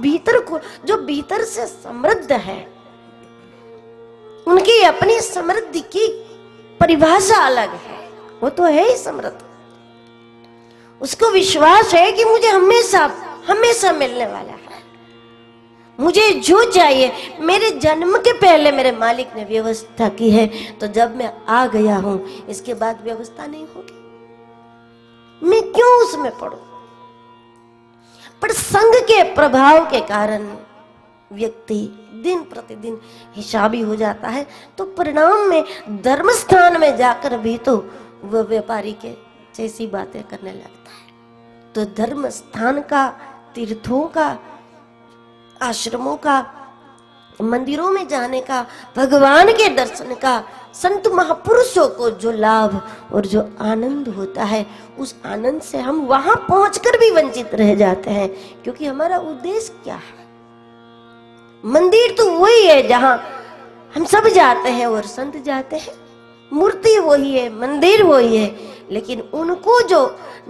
भीतर को, जो भीतर से समृद्ध है, उनकी अपनी समृद्धि की परिभाषा अलग है। वो तो है ही समृद्ध, उसको विश्वास है कि मुझे हमेशा हमेशा मिलने वाला है, मुझे जो चाहिए मेरे जन्म के पहले मेरे मालिक ने व्यवस्था की है, तो जब मैं आ गया हूं इसके बाद व्यवस्था नहीं होगी, मैं क्यों उसमें पड़ूं। पर संग के प्रभाव के कारण व्यक्ति दिन प्रतिदिन हिसाबी हो जाता है, तो परिणाम में धर्म स्थान में जाकर भी तो वह व्यापारी के जैसी बातें करने लगता है। तो धर्म स्थान का, तीर्थों का, आश्रमों का, मंदिरों में जाने का, भगवान के दर्शन का, संत महापुरुषों को जो लाभ और जो आनंद होता है, उस आनंद से हम वहां पहुंचकर भी वंचित रह जाते हैं। क्योंकि हमारा उद्देश्य क्या है? मंदिर तो वही है जहां हम सब जाते हैं और संत जाते हैं, मूर्ति वही है, मंदिर वही है, लेकिन उनको जो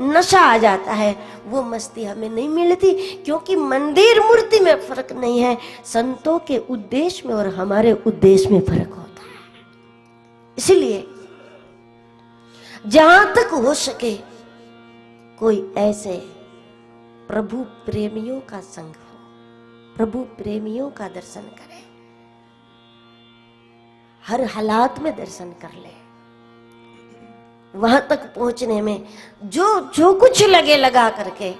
नशा आ जाता है वो मस्ती हमें नहीं मिलती। क्योंकि मंदिर मूर्ति में फर्क नहीं है, संतों के उद्देश्य में और हमारे उद्देश्य में फर्क होता है। इसलिए जहां तक हो सके कोई ऐसे प्रभु प्रेमियों का संग हो, प्रभु प्रेमियों का दर्शन करे, हर हालात में दर्शन कर ले। वहां तक पहुंचने में जो कुछ लगे लगा करके,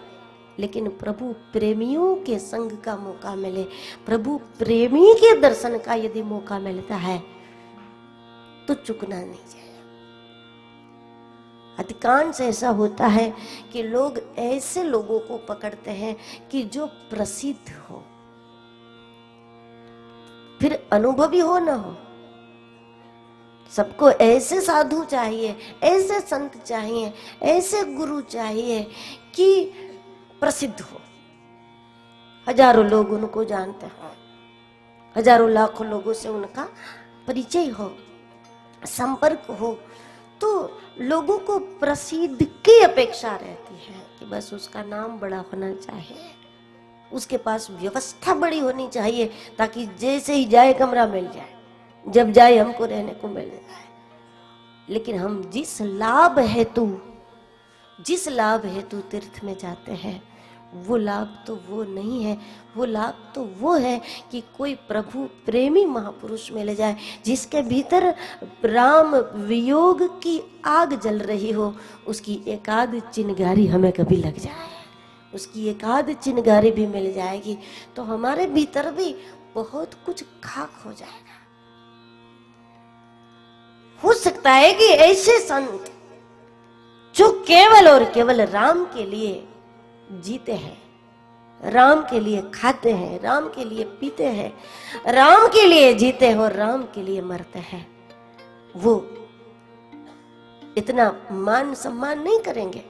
लेकिन प्रभु प्रेमियों के संग का मौका मिले, प्रभु प्रेमी के दर्शन का यदि मौका मिलता है तो चुकना नहीं चाहिए। अधिकांश ऐसा होता है कि लोग ऐसे लोगों को पकड़ते हैं कि जो प्रसिद्ध हो, फिर अनुभवी हो ना हो। सबको ऐसे साधु चाहिए, ऐसे संत चाहिए, ऐसे गुरु चाहिए कि प्रसिद्ध हो, हजारों लोग उनको जानते हो, हजारों लाखों लोगों से उनका परिचय हो, संपर्क हो। तो लोगों को प्रसिद्ध की अपेक्षा रहती है कि बस उसका नाम बड़ा होना चाहिए, उसके पास व्यवस्था बड़ी होनी चाहिए, ताकि जैसे ही जाए कमरा मिल जाए, जब जाए हमको रहने को मिल जाए। लेकिन हम जिस लाभ हेतु तीर्थ में जाते हैं, वो लाभ तो वो नहीं है। वो लाभ तो वो है कि कोई प्रभु प्रेमी महापुरुष मिल जाए, जिसके भीतर राम वियोग की आग जल रही हो, उसकी एकाध चिनगारी हमें कभी लग जाए, उसकी एकाध चिनगारी भी मिल जाएगी तो हमारे भीतर भी बहुत कुछ खाक हो जाएगा। हो सकता है कि ऐसे संत जो केवल और केवल राम के लिए जीते हैं, राम के लिए खाते हैं, राम के लिए पीते हैं, राम के लिए जीते हैं और राम के लिए मरते हैं, वो इतना मान सम्मान नहीं करेंगे।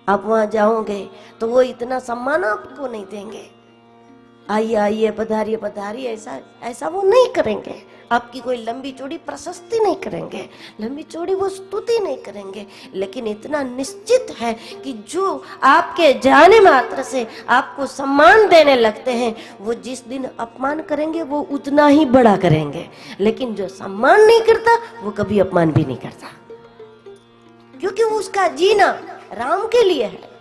आप वहां जाओगे तो वो इतना सम्मान आपको नहीं देंगे, आइए आइए पधारिए पधारिए, ऐसा वो नहीं करेंगे। आपकी कोई लंबी चौड़ी प्रशस्ति नहीं करेंगे, लंबी चौड़ी वो स्तुति नहीं करेंगे। लेकिन इतना निश्चित है कि जो आपके जाने मात्र से आपको सम्मान देने लगते हैं, वो जिस दिन अपमान करेंगे वो उतना ही बड़ा करेंगे। लेकिन जो सम्मान नहीं करता वो कभी अपमान भी नहीं करता, क्योंकि उसका जीना राम के लिए है।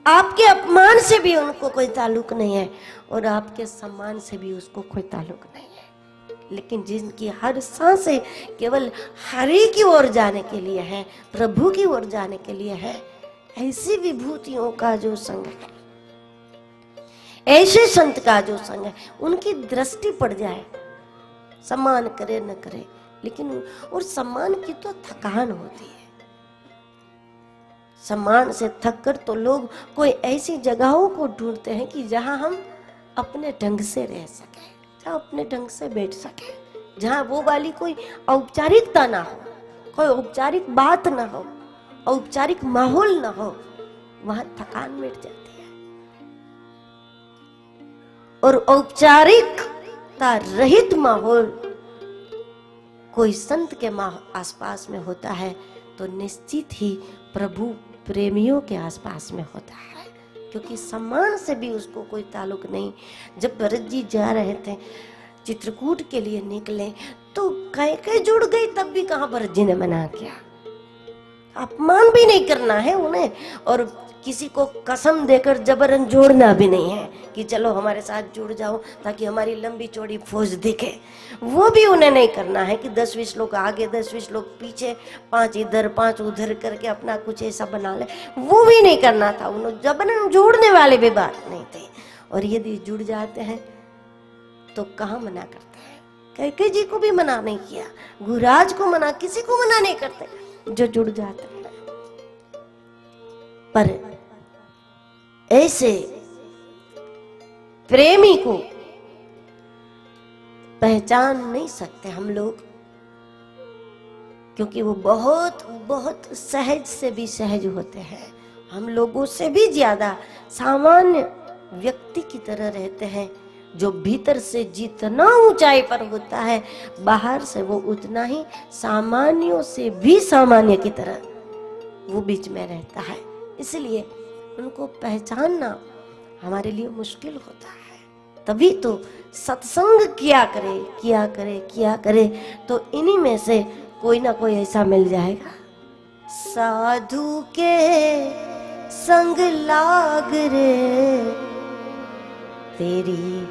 आपके अपमान से भी उनको कोई ताल्लुक नहीं है और आपके सम्मान से भी उसको कोई ताल्लुक नहीं है। लेकिन जिनकी हर सांसें केवल हरि की ओर जाने के लिए है, प्रभु की ओर जाने के लिए है, ऐसी विभूतियों का जो संग है, ऐसे संत का जो संग है, उनकी दृष्टि पड़ जाए, सम्मान करे न करे, लेकिन और सम्मान की तो थकान होती है। सम्मान से थक कर तो लोग कोई ऐसी जगहों को ढूंढते हैं कि जहां हम अपने ढंग से रह सके, जहां अपने ढंग से बैठ सके, जहां वो वाली कोई औपचारिकता ना हो, कोई औपचारिक बात ना हो, औपचारिक माहौल ना हो, वहां थकान मिट जाती है। और औपचारिकता रहित माहौल कोई संत के आसपास में होता है तो निश्चित ही प्रभु प्रेमियों के आसपास में होता है। क्योंकि सम्मान से भी उसको कोई ताल्लुक नहीं। जब भरत जी जा रहे थे चित्रकूट के लिए निकले तो कैकेयी जुड़ गई, तब भी कहाँ भरत जी ने मना किया। अपमान भी नहीं करना है उन्हें, और किसी को कसम देकर जबरन जोड़ना भी नहीं है कि चलो हमारे साथ जुड़ जाओ ताकि हमारी लंबी चौड़ी फौज दिखे। वो भी उन्हें नहीं करना है कि 10-20 लोग आगे 10-20 लोग पीछे, 5 इधर 5 उधर करके अपना कुछ ऐसा बना ले, वो भी नहीं करना था। उन्हें जबरन जोड़ने वाले भी बात नहीं थे। और यदि जुड़ जाते हैं तो कहाँ मना करते हैं। कैकेयी जी को भी मना नहीं किया, गुरुराज को मना, किसी को मना नहीं करते जो जुड़ जाते हैं। पर ऐसे प्रेमी को पहचान नहीं सकते हम लोग, क्योंकि वो बहुत बहुत सहज से भी सहज होते हैं, हम लोगों से भी ज्यादा सामान्य व्यक्ति की तरह रहते हैं। जो भीतर से जितना ऊंचाई पर होता है, बाहर से वो उतना ही सामान्यों से भी सामान्य की तरह वो बीच में रहता है। इसलिए उनको पहचानना हमारे लिए मुश्किल होता है। तभी तो सत्संग किया करे तो इन्हीं में से कोई ना कोई ऐसा मिल जाएगा। साधु के संग लाग रे तेरी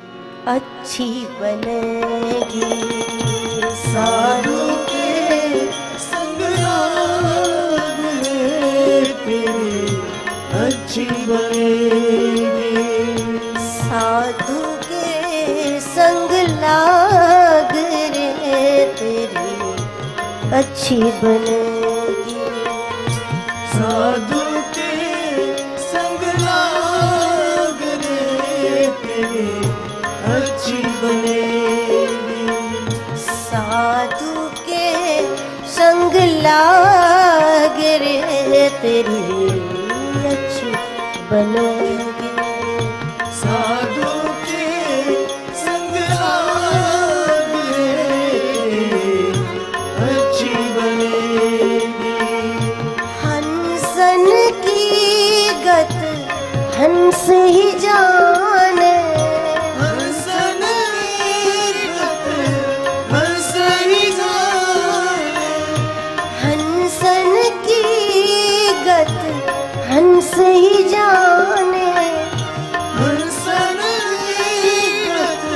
अच्छी बनेगी, साधु के संग लाग रे तेरी अच्छी बनेगी, साधु के संग लाग रे तेरी अच्छी बनेगी, साधु के संग लाग रे तेरी अच्छी बनेगी, साधु के संग लाग रे तेरी अच्छी बनेगी, साधु के संग लाग रे अच्छी बनेगी, हंसन की गत हंस ही जाने, हंसन की गत हंस ही जाने, हंसन की गत हंस ही जाने, हंसन की गत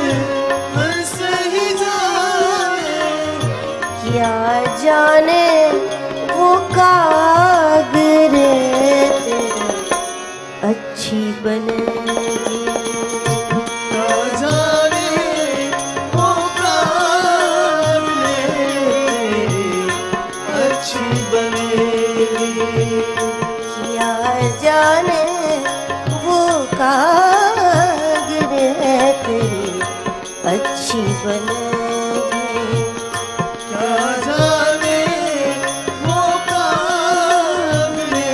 हंस ही जाने, क्या जाने वो काग रे तेरी अच्छी बनेगी, क्या जाने वो काग रे अच्छी बनेगी, क्या जाने वो काग रे तेरी अच्छी बनेगी, क्या जाने वो काग रे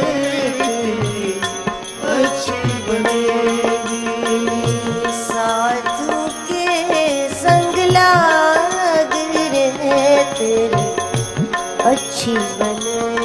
तेरी अच्छी बनेगी, साधु के संग लाग रे तेरी अच्छी बनेगी।